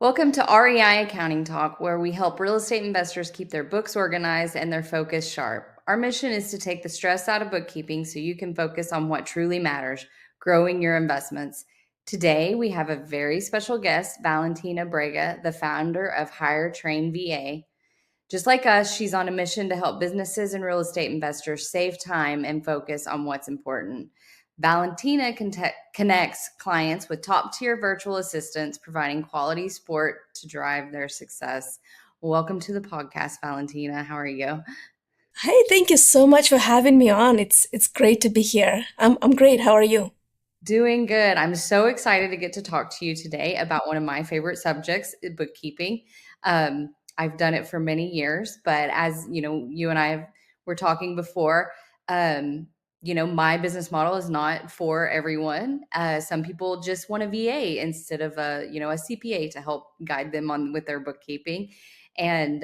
Welcome to REI Accounting Talk, where we help real estate investors keep their books organized and their focus sharp. Our mission is to take the stress out of bookkeeping so you can focus on what truly matters, growing your investments. Today, we have a very special guest, Valentina Brega, the founder of Hire Train VA. Just like us, she's on a mission to help businesses and real estate investors save time and focus on what's important. Valentina connects clients with top-tier virtual assistants, providing quality support to drive their success. Welcome to the podcast, Valentina. How are you? Hey, thank you so much for having me on. It's great to be here. I'm great. How are you? Doing good. I'm so excited to get to talk to you today about one of my favorite subjects, bookkeeping. I've done it for many years, but as you know, you and I were talking before. My business model is not for everyone. Some people just want a VA instead of a CPA to help guide them on with their bookkeeping, and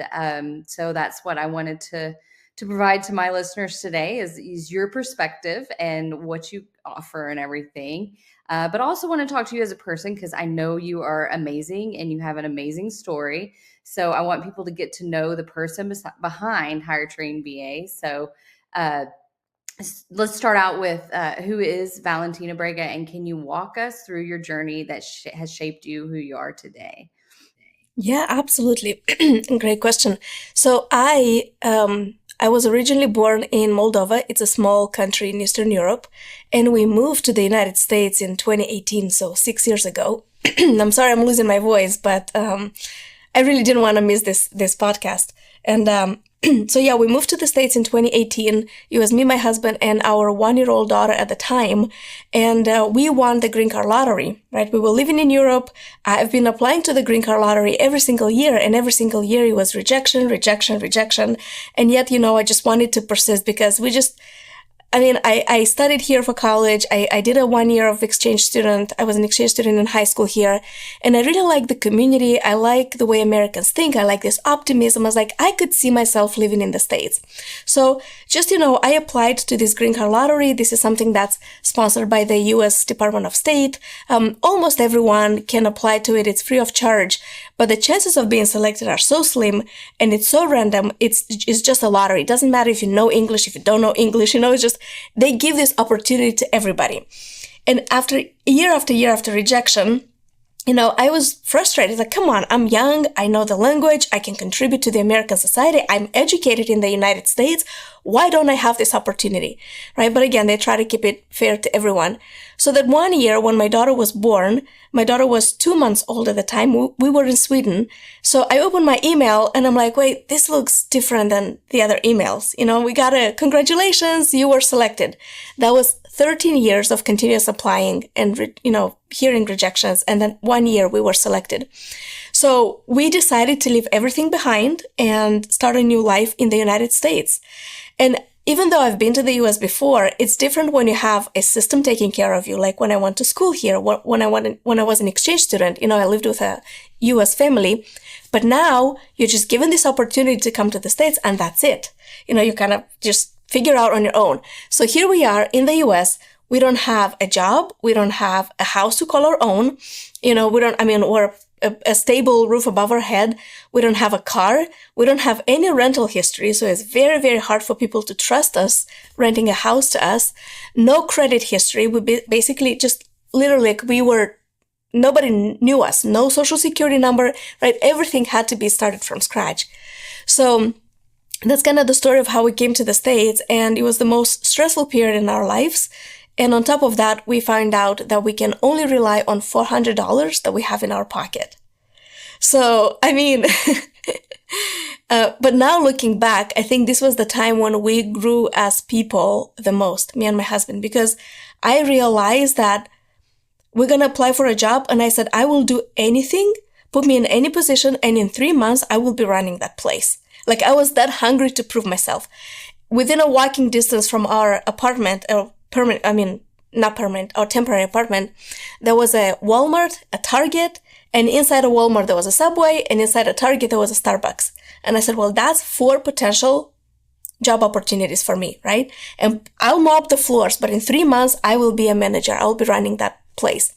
so that's what I wanted to provide to my listeners today is your perspective and what you offer and everything. But also want to talk to you as a person because I know you are amazing and you have an amazing story. So I want people to get to know the person behind Hire Train VA. So let's start out with who is Valentina Brega, and can you walk us through your journey that has shaped you who you are today? Yeah, absolutely. Great question. So I was originally born in Moldova. It's a small country in Eastern Europe, and we moved to the United States in 2018, so 6 years ago. I'm sorry I'm losing my voice, but I really didn't want to miss this podcast. And so yeah, we moved to the States in 2018. It was me, my husband, and our 1-year-old daughter at the time. And we won the green card lottery, right? We were living in Europe. I've been applying to the green card lottery every single year. And every single year it was rejection, rejection, rejection. And yet, I just wanted to persist because I studied here for college. I did a 1 year of exchange student. I was an exchange student in high school here. And I really like the community. I like the way Americans think. I like this optimism. I was like, I could see myself living in the States. So just, I applied to this green card lottery. This is something that's sponsored by the U.S. Department of State. Almost everyone can apply to it. It's free of charge. But the chances of being selected are so slim and it's so random. It's just a lottery. It doesn't matter if you know English, if you don't know English, it's just, they give this opportunity to everybody. And after year after year after rejection, I was frustrated. Like, come on, I'm young. I know the language. I can contribute to the American society. I'm educated in the United States. Why don't I have this opportunity? Right? But again, they try to keep it fair to everyone. So that 1 year when my daughter was born, my daughter was 2 months old at the time. We were in Sweden. So I opened my email and I'm like, wait, this looks different than the other emails. We got congratulations, you were selected. That was 13 years of continuous applying and, hearing rejections. And then 1 year we were selected. So we decided to leave everything behind and start a new life in the United States. And even though I've been to the US before, it's different when you have a system taking care of you. Like when I went to school here, when I was an exchange student, I lived with a US family. But now you're just given this opportunity to come to the States and that's it. You kind of just figure out on your own. So here we are in the US. We don't have a job. We don't have a house to call our own. We're a stable roof above our head. We don't have a car. We don't have any rental history. So it's very, very hard for people to trust us renting a house to us. No credit history. We basically just literally nobody knew us. No social security number, right? Everything had to be started from scratch. So that's kind of the story of how we came to the States. And it was the most stressful period in our lives. And on top of that, we found out that we can only rely on $400 that we have in our pocket. So, but now looking back, I think this was the time when we grew as people the most, me and my husband, because I realized that we're going to apply for a job. And I said, I will do anything, put me in any position. And in 3 months, I will be running that place. Like I was that hungry to prove myself. Within a walking distance from our apartment, our temporary apartment, there was a Walmart, a Target, and inside a Walmart there was a Subway, and inside a Target there was a Starbucks. And I said, well, that's 4 potential job opportunities for me, right? And I'll mop the floors, but in 3 months I will be a manager. I'll be running place.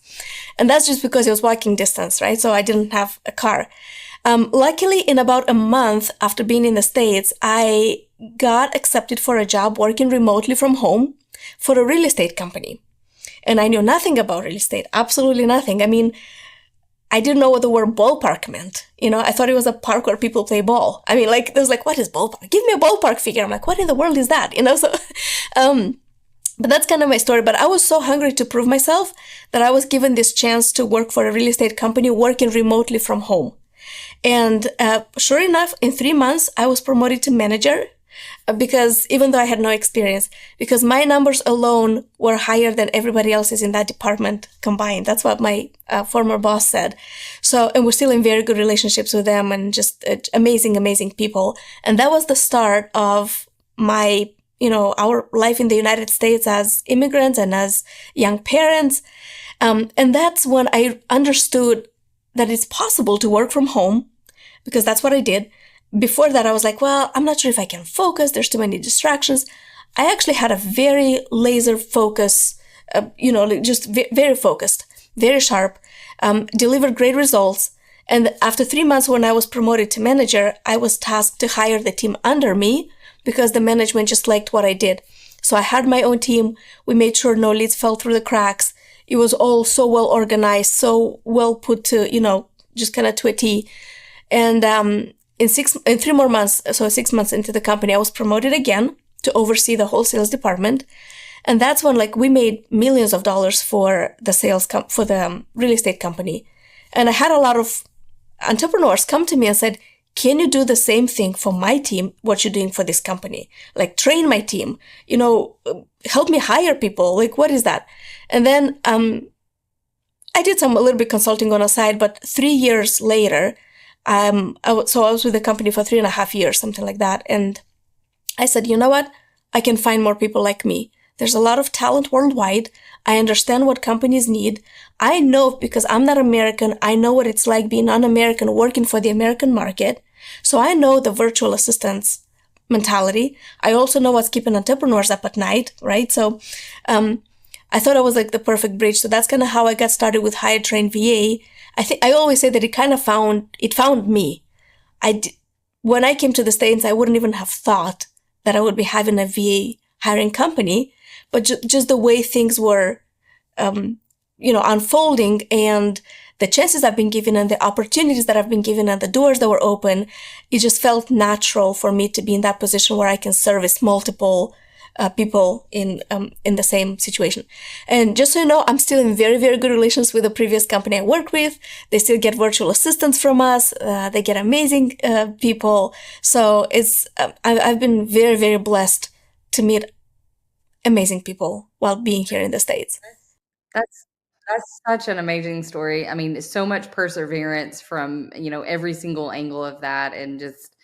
And that's just because it was walking distance, right? So I didn't have a car. Luckily, in about a month after being in the States, I got accepted for a job working remotely from home for a real estate company. And I knew nothing about real estate, absolutely nothing. I mean, I didn't know what the word ballpark meant. I thought it was a park where people play ball. I mean, like, there's like, what is ballpark? Give me a ballpark figure. I'm like, what in the world is that? So, um, but that's kind of my story. But I was so hungry to prove myself that I was given this chance to work for a real estate company working remotely from home. And sure enough, in 3 months, I was promoted to manager because even though I had no experience, because my numbers alone were higher than everybody else's in that department combined. That's what my former boss said. So, and we're still in very good relationships with them and just amazing, amazing people. And that was the start of our life in the United States as immigrants and as young parents. And that's when I understood that it's possible to work from home, because that's what I did. Before that, I was like, well, I'm not sure if I can focus. There's too many distractions. I actually had a very laser focus, just very focused, very sharp, delivered great results. And after 3 months, when I was promoted to manager, I was tasked to hire the team under me because the management just liked what I did. So I had my own team. We made sure no leads fell through the cracks. It was all so well organized, so well put to, just kind of to a T. And in 3 more months, so 6 months into the company, I was promoted again to oversee the whole sales department. And that's when we made millions of dollars for the for the real estate company. And I had a lot of entrepreneurs come to me and said, can you do the same thing for my team, what you're doing for this company? Like train my team, help me hire people. Like, what is that? And then I did a little bit consulting on the side, but 3 years later, I was with the company for 3.5 years, something like that. And I said, you know what? I can find more people like me. There's a lot of talent worldwide. I understand what companies need. I know, because I'm not American, I know what it's like being un-American working for the American market. So I know the virtual assistants mentality. I also know what's keeping entrepreneurs up at night, right? So I thought I was like the perfect bridge. So that's kind of how I got started with Hire Train VA. I always say that it found me. When I came to the States, I wouldn't even have thought that I would be having a VA hiring company, but just the way things were, unfolding, and the chances I've been given and the opportunities that I've been given and the doors that were open, it just felt natural for me to be in that position where I can service multiple people in the same situation. And just so you know, I'm still in very, very good relations with the previous company I worked with. They still get virtual assistants from us. They get amazing people. So I've been very, very blessed to meet amazing people while being here in the States. That's that's such an amazing story. I mean, so much perseverance from, every single angle of that, and just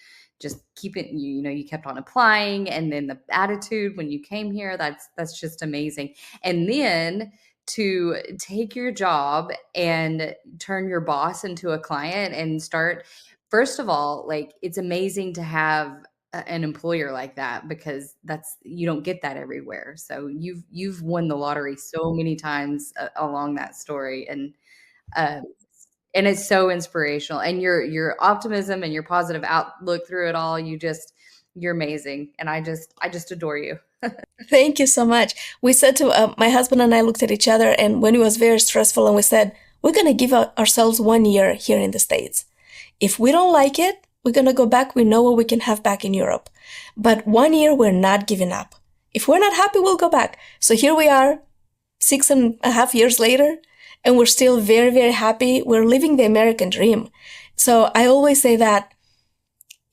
keep it, you kept on applying, and then the attitude when you came here, that's just amazing. And then to take your job and turn your boss into a client and start, first of all, like, it's amazing to have an employer like that, because you don't get that everywhere. So you've won the lottery so many times along that story, uh, and it's so inspirational. And your optimism and your positive outlook through it all, you're amazing, and I just adore you. Thank you so much. We said to my husband and I looked at each other, and when it was very stressful, and we said, we're going to give ourselves 1 year here in the States. If we don't like it, we're going to go back. We know what we can have back in Europe. But 1 year, we're not giving up. If we're not happy, we'll go back. So here we are, 6.5 years later, and we're still very, very happy. We're living the American dream. So I always say that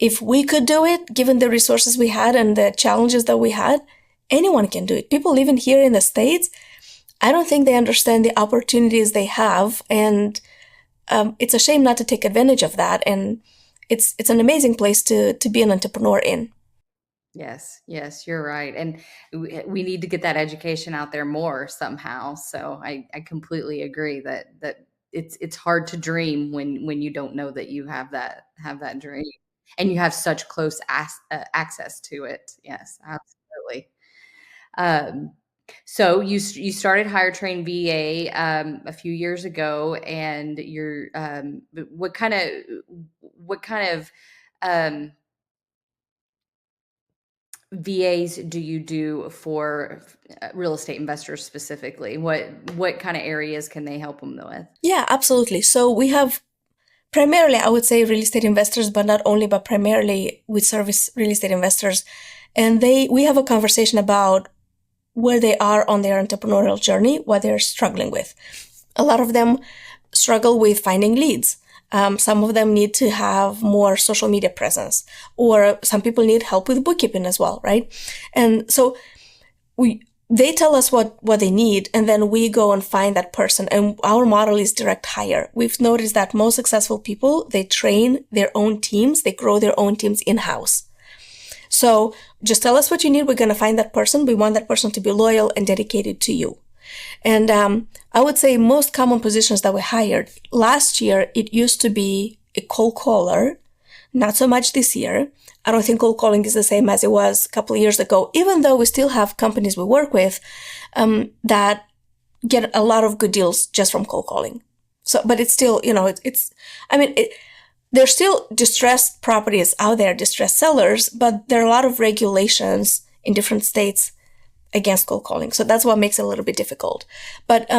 if we could do it, given the resources we had and the challenges that we had, anyone can do it. People living here in the States, I don't think they understand the opportunities they have. And it's a shame not to take advantage of that. And it's an amazing place to be an entrepreneur in. Yes, yes, you're right. And we need to get that education out there more somehow. So I completely agree that it's hard to dream when you don't know that you have that dream, and you have such close access to it. Yes, absolutely. Um, So you started Hire Train VA a few years ago, and you're what kind of um, VAs do you do for real estate investors specifically? What kind of areas can they help them with? Yeah, absolutely. So we have primarily, I would say, real estate investors, but not only, but primarily we service real estate investors. And we have a conversation about where they are on their entrepreneurial journey, what they're struggling with. A lot of them struggle with finding leads. Some of them need to have more social media presence, or some people need help with bookkeeping as well, right? And so they tell us what they need, and then we go and find that person. And our model is direct hire. We've noticed that most successful people, they train their own teams, they grow their own teams in-house. So just tell us what you need. We're going to find that person. We want that person to be loyal and dedicated to you. And I would say most common positions that we hired last year, it used to be a cold caller. Not so much this year. I don't think cold calling is the same as it was a couple of years ago, even though we still have companies we work with that get a lot of good deals just from cold calling. So, but it's still, there's still distressed properties out there, distressed sellers, but there are a lot of regulations in different states against cold calling. So that's what makes it a little bit difficult. But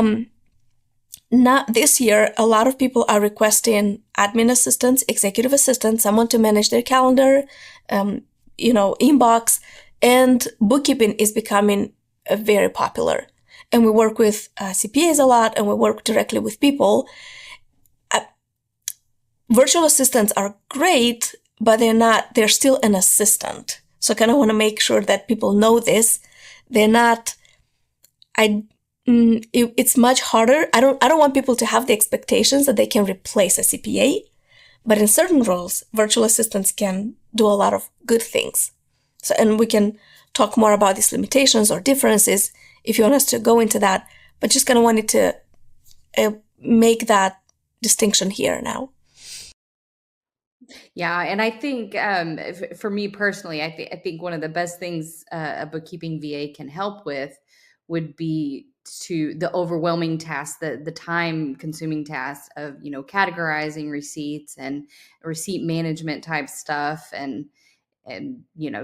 not this year, a lot of people are requesting admin assistants, executive assistants, someone to manage their calendar, inbox, and bookkeeping is becoming very popular. And we work with CPAs a lot, and we work directly with people. Virtual assistants are great, but they're still an assistant. So I kind of want to make sure that people know this. They're not, it's much harder. I don't want people to have the expectations that they can replace a CPA, but in certain roles, virtual assistants can do a lot of good things. So, and we can talk more about these limitations or differences if you want us to go into that, but just kind of wanted to make that distinction here now. Yeah, and I think for me personally, I think one of the best things a bookkeeping VA can help with would be to the overwhelming task, the time consuming task of categorizing receipts and receipt management type stuff, and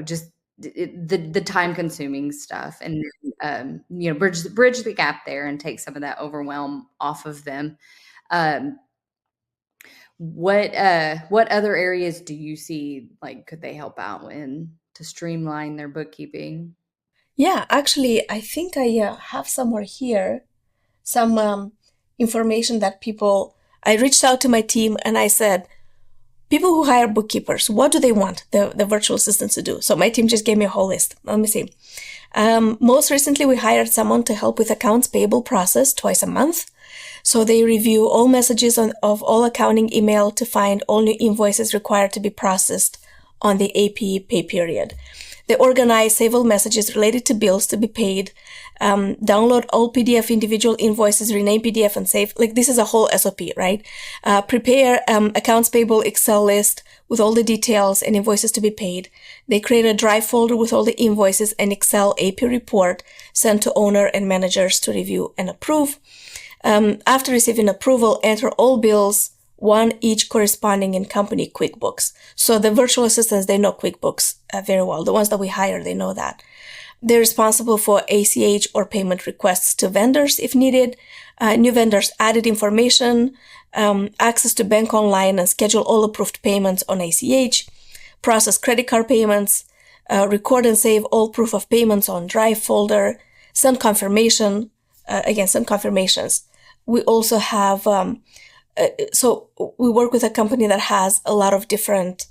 just the time consuming stuff, and bridge the gap there and take some of that overwhelm off of them. Um, what other areas do you see, like, could they help out in to streamline their bookkeeping? Yeah, actually, I think I have somewhere here some information that I reached out to my team and I said, people who hire bookkeepers, what do they want the virtual assistants to do? So my team just gave me a whole list. Let me see. Most recently, we hired someone to help with accounts payable process twice a month. So they review all messages of all accounting email to find all new invoices required to be processed on the AP pay period. They organize several messages related to bills to be paid, download all PDF individual invoices, rename PDF and save. Like, this is a whole SOP, right? Prepare accounts payable Excel list with all the details and invoices to be paid. They create a Drive folder with all the invoices and Excel AP report sent to owner and managers to review and approve. After receiving approval, enter all bills, one each corresponding in company QuickBooks. So the virtual assistants, they know QuickBooks very well. The ones that we hire, they know that. They're responsible for ACH or payment requests to vendors if needed, new vendors added information, access to bank online and schedule all approved payments on ACH, process credit card payments, record and save all proof of payments on Drive folder, send confirmations. We also have, so we work with a company that has a lot of different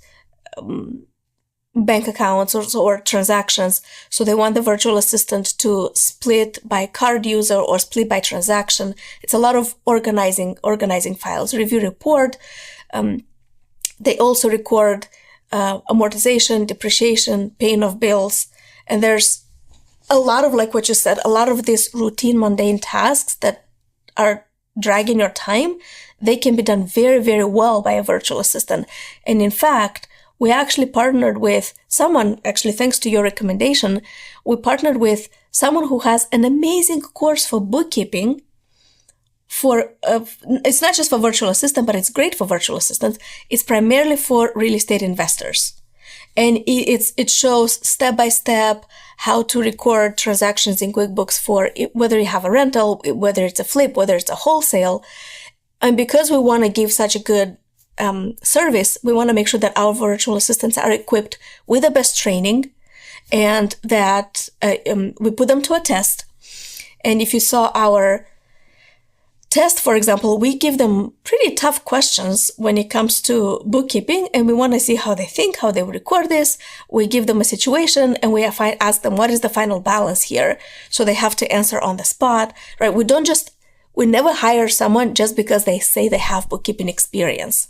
bank accounts or transactions. So they want the virtual assistant to split by card user or split by transaction. It's a lot of organizing files, review report. They also record amortization, depreciation, paying of bills. And there's a lot of, like what you said, a lot of these routine, mundane tasks that are dragging your time, they can be done very, very well by a virtual assistant. And in fact, we actually partnered with someone, actually thanks to your recommendation, we partnered with someone who has an amazing course for bookkeeping for it's not just for virtual assistant, but it's great for virtual assistants. It's primarily for real estate investors, and it shows step by step how to record transactions in QuickBooks for whether you have a rental, whether it's a flip, whether it's a wholesale. And because we want to give such a good service, we want to make sure that our virtual assistants are equipped with the best training, and that we put them to a test. And if you saw our test, for example, we give them pretty tough questions when it comes to bookkeeping, and we want to see how they think, how they record this. We give them a situation, and we ask them, what is the final balance here? So they have to answer on the spot, right? We never hire someone just because they say they have bookkeeping experience,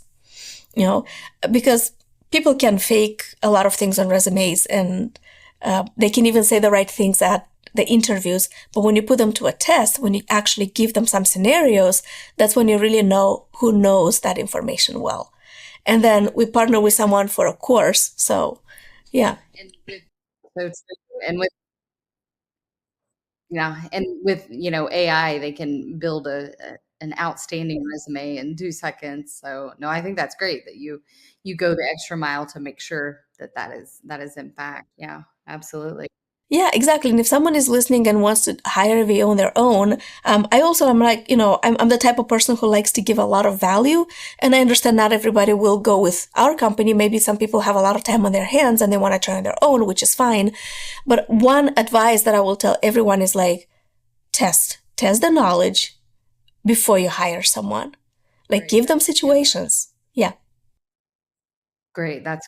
because people can fake a lot of things on resumes, and they can even say the right things at the interviews, but when you put them to a test, when you actually give them some scenarios, that's when you really know who knows that information well. And then we partner with someone for a course. So, yeah. And with AI, they can build an outstanding resume in 2 seconds. So no, I think that's great that you go the extra mile to make sure that is in fact. Yeah, absolutely. Yeah, exactly. And if someone is listening and wants to hire a VA on their own, I also am like, I'm the type of person who likes to give a lot of value. And I understand not everybody will go with our company. Maybe some people have a lot of time on their hands and they want to try on their own, which is fine. But one advice that I will tell everyone is like, test the knowledge before you hire someone. Like, Great. give them situations. Yeah. Great. That's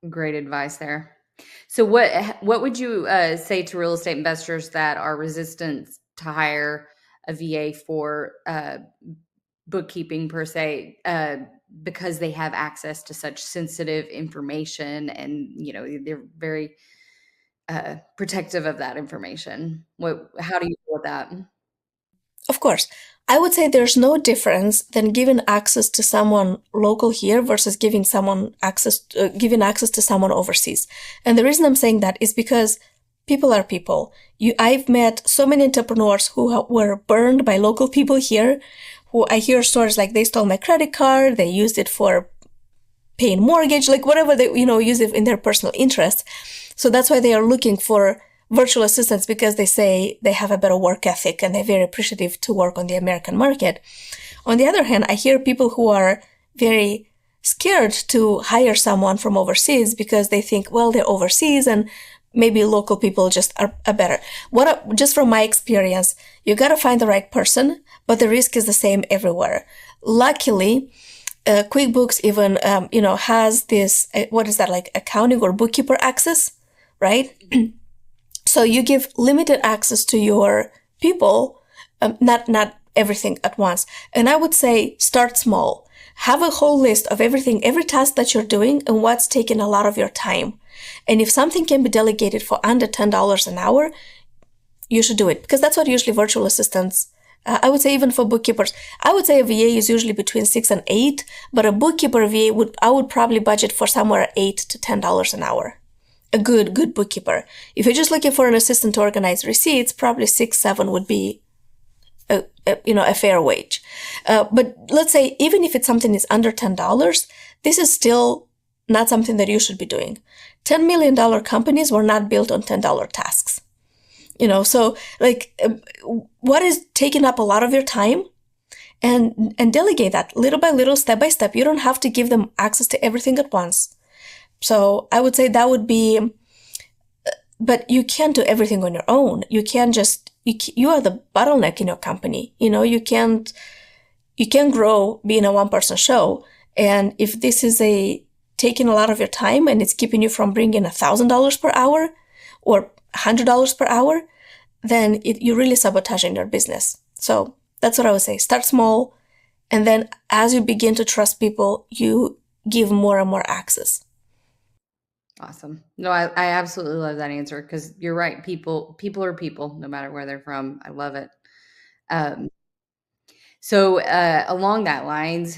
great advice there. So what would you say to real estate investors that are resistant to hire a VA for bookkeeping per se, because they have access to such sensitive information, and they're very protective of that information? How do you deal with that? Of course, I would say there's no difference than giving access to someone local here versus giving access to someone overseas. And the reason I'm saying that is because people are people. I've met so many entrepreneurs who were burned by local people here, who I hear stories like they stole my credit card, they used it for paying mortgage, like whatever they, use it in their personal interest. So that's why they are looking for virtual assistants, because they say they have a better work ethic and they're very appreciative to work on the American market. On the other hand, I hear people who are very scared to hire someone from overseas because they think, well, they're overseas and maybe local people just are better. Just from my experience, you got to find the right person, but the risk is the same everywhere. Luckily, QuickBooks even, has this, what is that, like accounting or bookkeeper access, right? So you give limited access to your people, not everything at once. And I would say start small. Have a whole list of everything, every task that you're doing and what's taking a lot of your time. And if something can be delegated for under $10 an hour, you should do it, because that's what usually virtual assistants, I would say even for bookkeepers, I would say a VA is usually between 6 and 8, but a bookkeeper VA I would probably budget for somewhere $8 to $10 an hour. A good bookkeeper. If you're just looking for an assistant to organize receipts, probably 6, 7 would be a fair wage. But let's say even if it's something is under $10, this is still not something that you should be doing. $10 million companies were not built on $10 tasks. So like what is taking up a lot of your time, and delegate that little by little, step by step. You don't have to give them access to everything at once. So I would say that would be, but you can't do everything on your own. You can't you are the bottleneck in your company. You can't grow being a one-person show. And if this is taking a lot of your time and it's keeping you from bringing $1,000 per hour or $100 per hour, then you're really sabotaging your business. So that's what I would say. Start small. And then as you begin to trust people, you give more and more access. Awesome. No, I absolutely love that answer, because you're right. People are people, no matter where they're from. I love it. Um, so along that lines,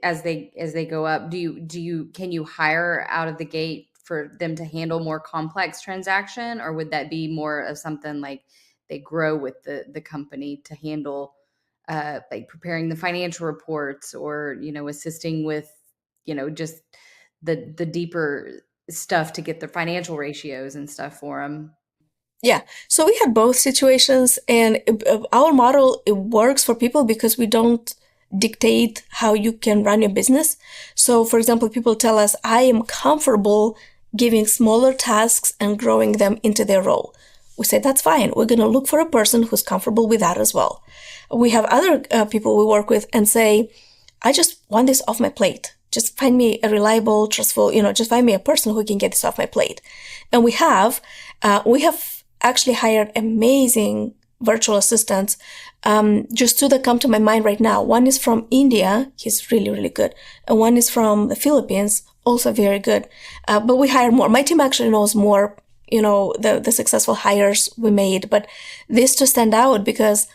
as they go up, can you hire out of the gate for them to handle more complex transaction, or would that be more of something like they grow with the company to handle like preparing the financial reports, or assisting with just the deeper stuff to get the financial ratios and stuff for them? Yeah. So we had both situations, and our model, it works for people because we don't dictate how you can run your business. So for example, people tell us, I am comfortable giving smaller tasks and growing them into their role. We say, that's fine. We're going to look for a person who's comfortable with that as well. We have other people we work with and say, I just want this off my plate. Just find me a reliable, trustful, just find me a person who can get this off my plate. And we have actually hired amazing virtual assistants. Just two that come to my mind right now. One is from India. He's really, really good. And one is from the Philippines, also very good. But we hire more. My team actually knows more, the successful hires we made. But this to stand out because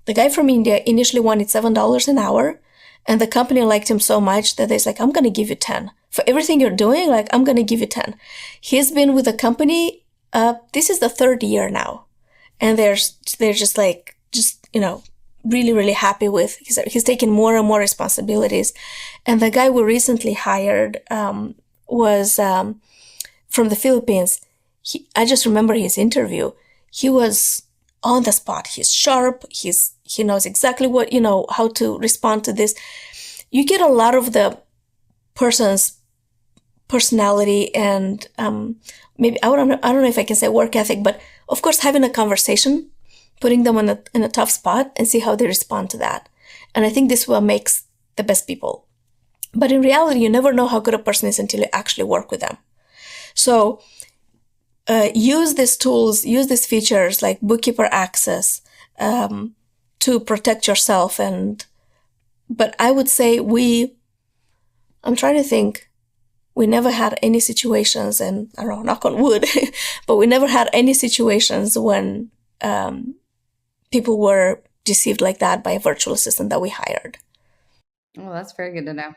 the guy from India initially wanted $7 an hour. And the company liked him so much that they're like, I'm going to give you 10. For everything you're doing, like, I'm going to give you 10. He's been with the company. This is the third year now. And they're just really, really happy with, he's taking more and more responsibilities. And the guy we recently hired, was, from the Philippines. I just remember his interview. He was on the spot. He's sharp. He knows exactly what, how to respond to this. You get a lot of the person's personality and, maybe, I don't know if I can say work ethic, but of course, having a conversation, putting them in a tough spot and see how they respond to that. And I think this is what makes the best people. But in reality, you never know how good a person is until you actually work with them. So, use these tools, use these features like bookkeeper access, to protect yourself. But I would say I'm trying to think, we never had any situations, and I don't know, knock on wood, but we never had any situations when, people were deceived like that by a virtual assistant that we hired. Well, that's very good to know.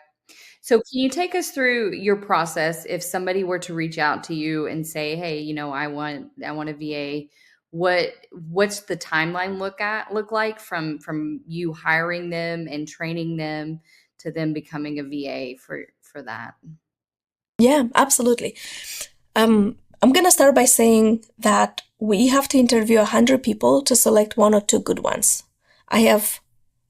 So can you take us through your process if somebody were to reach out to you and say, "Hey, I want a VA." What's the timeline look like from you hiring them and training them to them becoming a VA for that? Yeah, absolutely. I'm going to start by saying that we have to interview 100 people to select one or two good ones. I have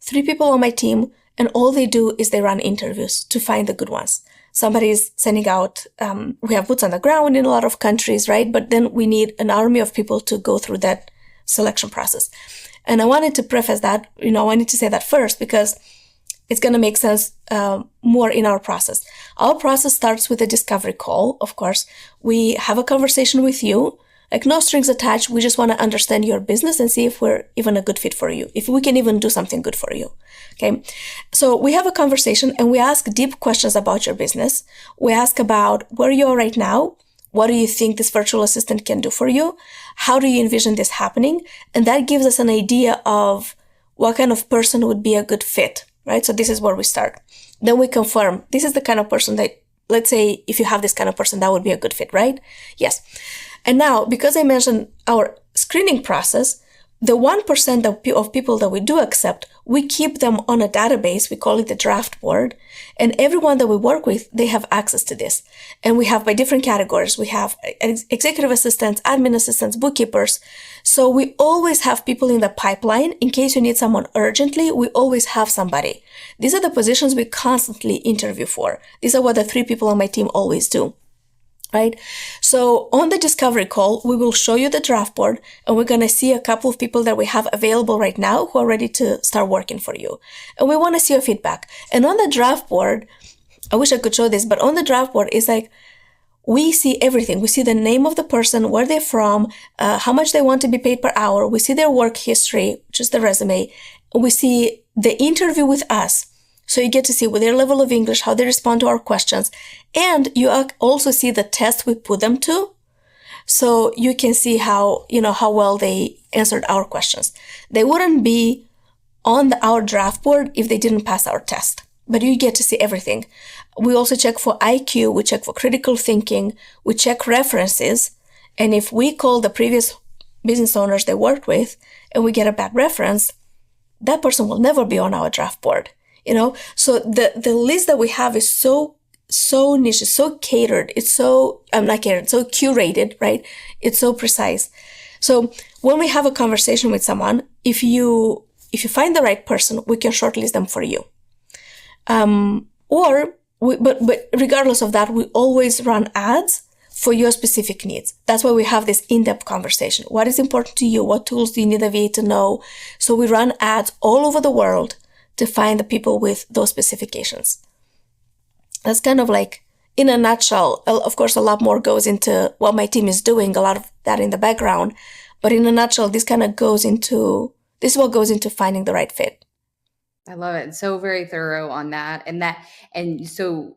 3 people on my team, and all they do is they run interviews to find the good ones. Somebody's sending out, we have boots on the ground in a lot of countries, right? But then we need an army of people to go through that selection process. And I wanted to preface that, I wanted to say that first because it's going to make sense more in our process. Our process starts with a discovery call, of course. We have a conversation with you, like no strings attached. We just want to understand your business and see if we're even a good fit for you, if we can even do something good for you. Okay. So we have a conversation and we ask deep questions about your business. We ask about where you are right now. What do you think this virtual assistant can do for you? How do you envision this happening? And that gives us an idea of what kind of person would be a good fit. Right? So this is where we start. Then we confirm this is the kind of person that, let's say, if you have this kind of person, that would be a good fit, right? Yes. And now, because I mentioned our screening process, the 1% of people that we do accept, we keep them on a database. We call it the draft board. And everyone that we work with, they have access to this. And we have by different categories. We have executive assistants, admin assistants, bookkeepers. So we always have people in the pipeline. In case you need someone urgently, we always have somebody. These are the positions we constantly interview for. These are what the 3 people on my team always do. Right? So on the discovery call, we will show you the draft board and we're going to see a couple of people that we have available right now who are ready to start working for you. And we want to see your feedback. And on the draft board, I wish I could show this, but on the draft board is like, we see everything. We see the name of the person, where they're from, how much they want to be paid per hour. We see their work history, which is the resume. We see the interview with us. So you get to see with their level of English, how they respond to our questions. And you also see the test we put them to. So you can see how well they answered our questions. They wouldn't be on our draft board if they didn't pass our test. but you get to see everything. We also check for IQ, we check for critical thinking, we check references. And if we call the previous business owners they worked with and we get a bad reference, that person will never be on our draft board. So the list that we have is so niche, it's so catered, it's so not catered, so curated, right? It's so precise. So when we have a conversation with someone, if you find the right person, we can shortlist them for you. But regardless of that, we always run ads for your specific needs. That's why we have this in-depth conversation. What is important to you? What tools do you need a VA to know? So we run ads all over the world to find the people with those specifications. That's kind of like, in a nutshell. Of course, a lot more goes into what my team is doing, a lot of that in the background. But in a nutshell, this is what goes into finding the right fit. I love it. So very thorough on that. And so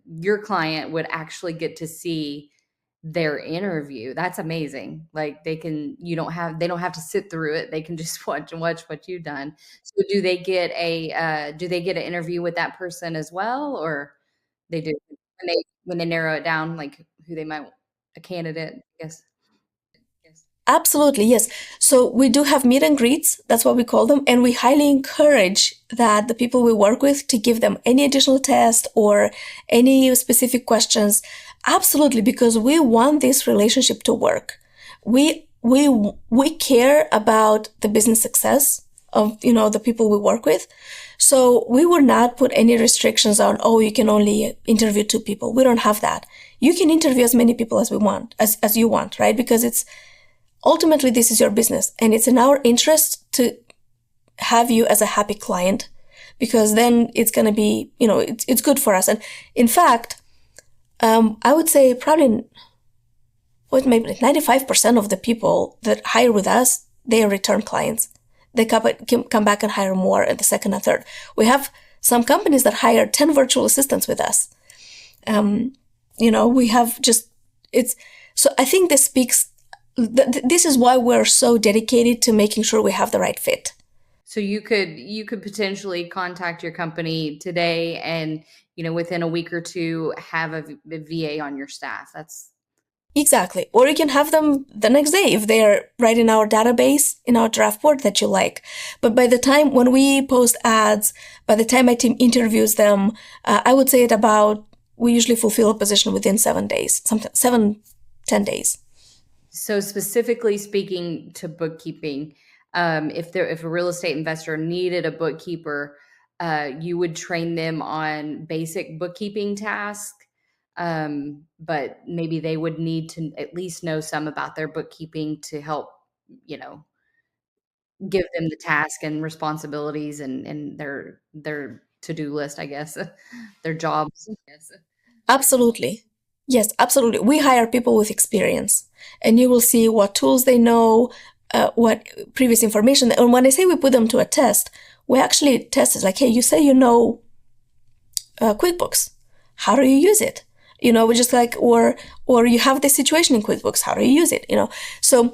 your client would actually get to see their interview. That's amazing. Like they don't have to sit through it. They can just watch what you've done. So do they get an interview with that person as well, or they do when they narrow it down, like who they might, a candidate, I guess. Absolutely, yes. So we do have meet and greets. That's what we call them. And we highly encourage that the people we work with to give them any additional test or any specific questions. Absolutely, because we want this relationship to work. We care about the business success of, the people we work with. So we would not put any restrictions on, you can only interview 2 people. We don't have that. You can interview as many people as as you want, right? Because ultimately, this is your business, and it's in our interest to have you as a happy client, because then it's going to be, it's good for us. And in fact, I would say probably maybe 95% of the people that hire with us, they are return clients. They come back and hire more at the second and third. We have some companies that hire 10 virtual assistants with us. We have so I think this speaks. This is why we're so dedicated to making sure we have the right fit. So you could potentially contact your company today and, within a week or 2 have a VA on your staff. That's exactly. Or you can have them the next day if they're right in our database, in our draft board that you like. But by the time when we post ads, by the time my team interviews them, I would say we usually fulfill a position within 7 days, 10 days. So specifically speaking to bookkeeping, if a real estate investor needed a bookkeeper, you would train them on basic bookkeeping tasks, but maybe they would need to at least know some about their bookkeeping to help, give them the task and responsibilities and their to-do list, I guess, their jobs. Absolutely. Yes, absolutely. We hire people with experience, and you will see what tools they know, what previous information. And when I say we put them to a test, we actually test it like, hey, you say you know QuickBooks. How do you use it? We just like, or you have this situation in QuickBooks. How do you use it? So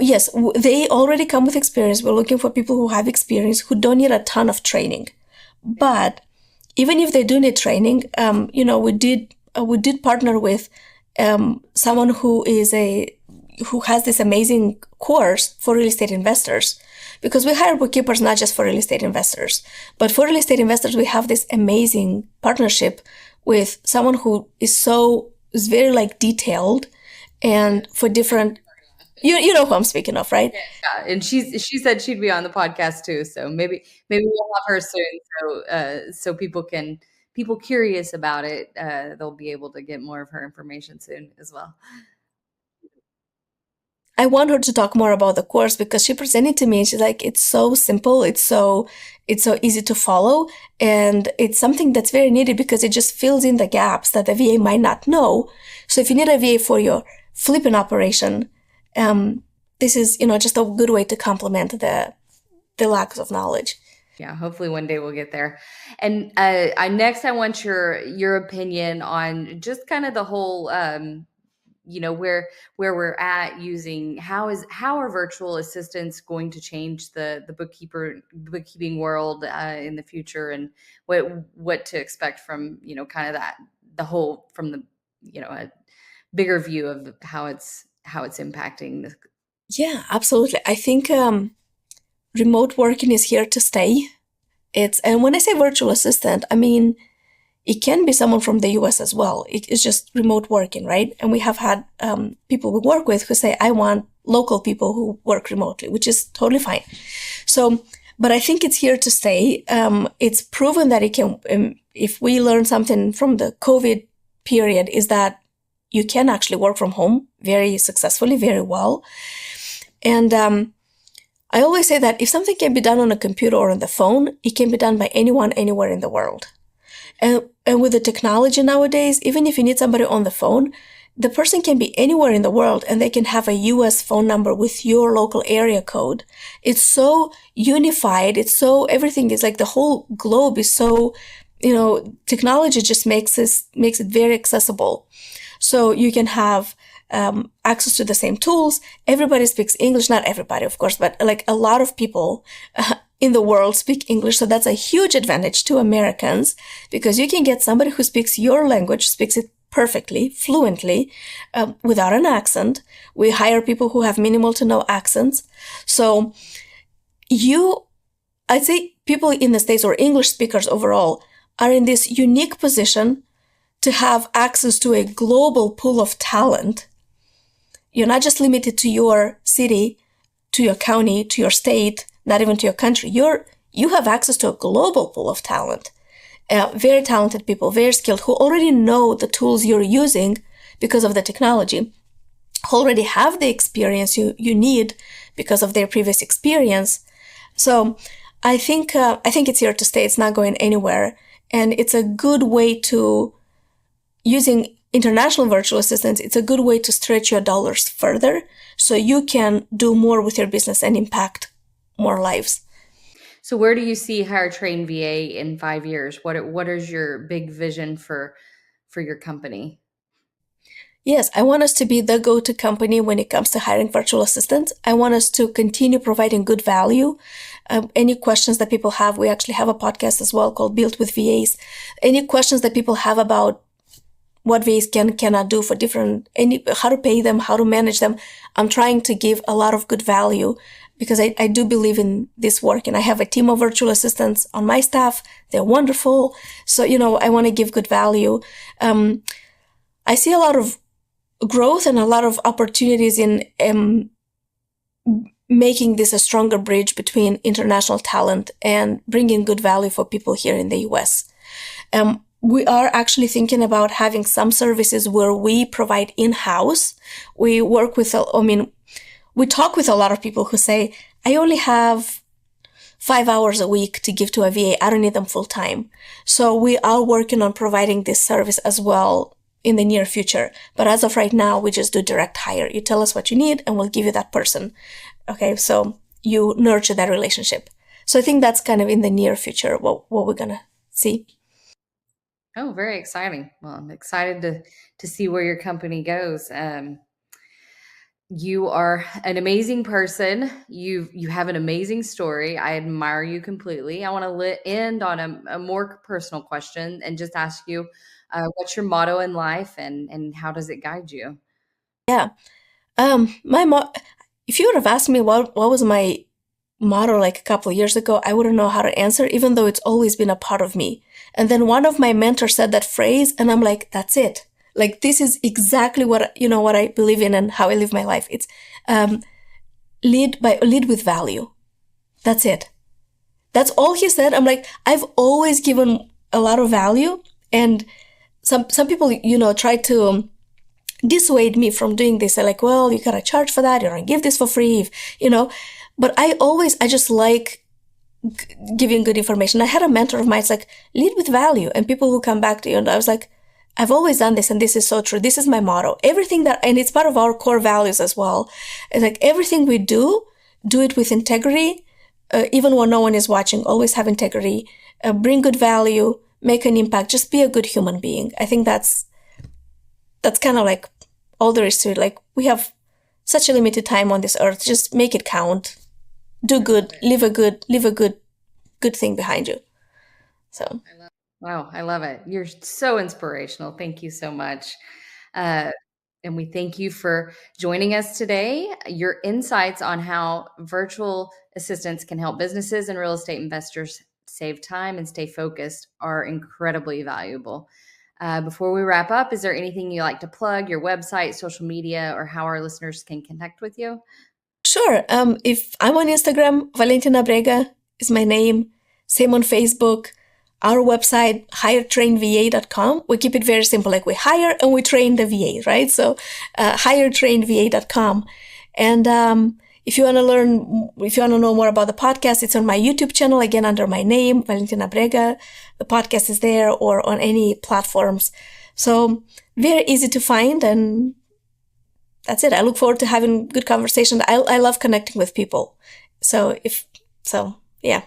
yes, they already come with experience. We're looking for people who have experience, who don't need a ton of training. But even if they do need training, we did partner with someone who has this amazing course for real estate investors, because we hire bookkeepers not just for real estate investors, but for real estate investors, we have this amazing partnership with someone who is very like detailed, and for different, you know who I'm speaking of, right? Yeah, and she said she'd be on the podcast too, so maybe we'll have her soon, so people curious about it, they'll be able to get more of her information soon as well. I want her to talk more about the course, because she presented to me and she's like, it's so simple, it's so easy to follow, and it's something that's very needed because it just fills in the gaps that the VA might not know. So if you need a VA for your flipping operation, this is just a good way to complement the lack of knowledge. Yeah, hopefully one day we'll get there. And next, I want your opinion on just kind of the whole where we're at using how are virtual assistants going to change the bookkeeping world in the future, and what to expect from kind of that the whole from the a bigger view of how it's impacting the. Yeah, absolutely. I think remote working is here to stay. And when I say virtual assistant, I mean it can be someone from the US as well. It's just remote working, right? And we have had people we work with who say, I want local people who work remotely, which is totally fine. So, but I think it's here to stay. It's proven that it can, if we learn something from the COVID period, is that you can actually work from home very successfully, very well. And I always say that if something can be done on a computer or on the phone, it can be done by anyone, anywhere in the world. And with the technology nowadays, even if you need somebody on the phone, the person can be anywhere in the world and they can have a US phone number with your local area code. It's so unified. It's so, everything is like the whole globe is so, technology just makes it very accessible. So you can have access to the same tools. Everybody speaks English, not everybody, of course, but like a lot of people in the world speak English. So that's a huge advantage to Americans because you can get somebody who speaks your language, speaks it perfectly, fluently, without an accent. We hire people who have minimal to no accents. So I'd say people in the States or English speakers overall are in this unique position to have access to a global pool of talent. You're not just limited to your city, to your county, to your state, not even to your country. You have access to a global pool of talent. Very talented people, very skilled, who already know the tools you're using because of the technology, who already have the experience you need because of their previous experience. So I think it's here to stay. It's not going anywhere. And it's a good way to, using international virtual assistants, it's a good way to stretch your dollars further so you can do more with your business and impact more lives. So where do you see Hire Train VA in 5 years? What is your big vision for your company? Yes, I want us to be the go-to company when it comes to hiring virtual assistants. I want us to continue providing good value. Any questions that people have, we actually have a podcast as well called Built with VAs. Any questions that people have about what VAs cannot do for how to pay them, how to manage them, I'm trying to give a lot of good value because I do believe in this work, and I have a team of virtual assistants on my staff. They're wonderful. So, I want to give good value. I see a lot of growth and a lot of opportunities in making this a stronger bridge between international talent and bringing good value for people here in the US. We are actually thinking about having some services where we provide in-house. We work with, we talk with a lot of people who say, I only have 5 hours a week to give to a VA. I don't need them full time. So we are working on providing this service as well in the near future. But as of right now, we just do direct hire. You tell us what you need and we'll give you that person. Okay, so you nurture that relationship. So I think that's kind of in the near future what we're going to see. Oh, very exciting. Well, I'm excited to see where your company goes. You are an amazing person. You have an amazing story. I admire you completely. I want to end on a more personal question and just ask you, what's your motto in life and how does it guide you? Yeah. If you would have asked me what was my motto like a couple of years ago, I wouldn't know how to answer, even though it's always been a part of me. And then one of my mentors said that phrase, and I'm like, that's it. Like, this is exactly what I believe in and how I live my life. It's lead with value. That's it. That's all he said. I'm like, I've always given a lot of value, and some people, try to dissuade me from doing this. They're like, well, you gotta charge for that. You don't give this for free, But I just like giving good information. I had a mentor of mine. It's like, lead with value, and people will come back to you. And I was like, I've always done this, and this is so true. This is my motto. And it's part of our core values as well. It's like everything we do it with integrity, even when no one is watching. Always have integrity, bring good value, make an impact, just be a good human being. I think that's kind of like all there is to it. Like, we have such a limited time on this earth. Just make it count. Do good. Live a good thing behind you. So Wow, I love it. You're so inspirational. Thank you so much. Uh, and we thank you for joining us today. Your insights on how virtual assistants can help businesses and real estate investors save time and stay focused are incredibly valuable. Before we wrap up, is there anything you like to plug, your website, social media, or how our listeners can connect with you? sure. If I'm on Instagram, Valentina Brega is my name. Same on Facebook. Our website, hiretrainva.com. We keep it very simple. Like, we hire and we train the VA, right? So hiretrainva.com. And if you want to know more about the podcast, it's on my YouTube channel, again, under my name, Valentina Brega. The podcast is there, or on any platforms. So very easy to find, and that's it. I look forward to having good conversation. I love connecting with people. Yeah.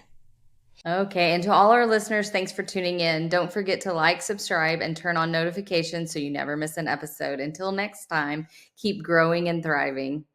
Okay. And to all our listeners, thanks for tuning in. Don't forget to like, subscribe, and turn on notifications so you never miss an episode. Until next time, keep growing and thriving.